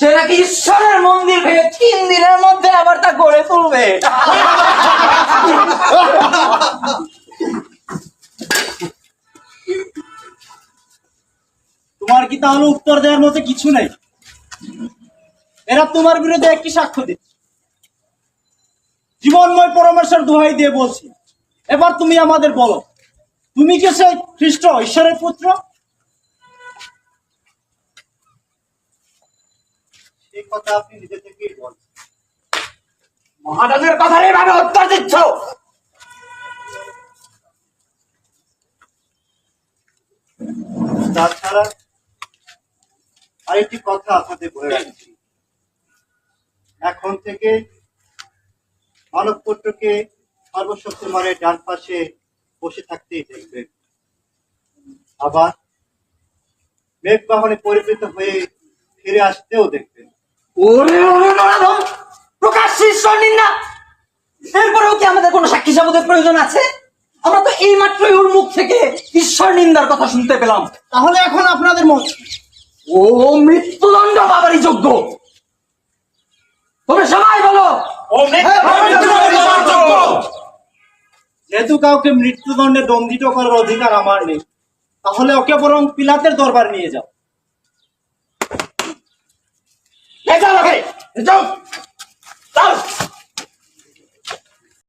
সে নাকি ঈশ্বরের মন্দির ভেঙে 3 দিনের মধ্যে আবার তা গড়ে তুলবে। তোমার কি তাহলে উত্তর দেওয়ার মতো কিছু নাই? এরা তোমার বিরুদ্ধে একটি সাক্ষ্য দিচ্ছে। জীবনময় পরমেশ্বর দোহাই দিয়ে বলছি, এবার তুমি আমাদের বলো, তুমি কি সেই খ্রিস্ট ঈশ্বরের পুত্র? সেই কথা আপনি নিজে থেকেই বলছেন। মহারাজের কথার এইভাবে উত্তর দিচ্ছ? তাছাড়া আরেকটি কথা আপনাদের বলে রাখছি, এখন থেকে মানব পুত্রকে সর্বশক্তিমানের ডান পাশে বসে থাকতেই দেখবেন, আবার মেঘ বাহনে পরিবৃত হয়ে ফিরে আসতেও দেখবেন। ওরে ওরে নরাধম, প্রকাশ্যে ঈশ্বর নিন্দা! এরপরেও কি আমাদের কোনো সাক্ষী সাবুদের প্রয়োজন আছে? আমরা তো এই মাত্রই ওর মুখ থেকে ঈশ্বর নিন্দার কথা শুনতে পেলাম। তাহলে এখন আপনাদের মত? ও মৃত্যুদণ্ড পাবারই যোগ্য। তবে সবাই বলো, যেহেতু কাউকে মৃত্যুদণ্ডে দণ্ডিত করার অধিকার আমার নেই, তাহলে ওকে বরং পিলাতের দরবার নিয়ে যাও। যাও, যাও।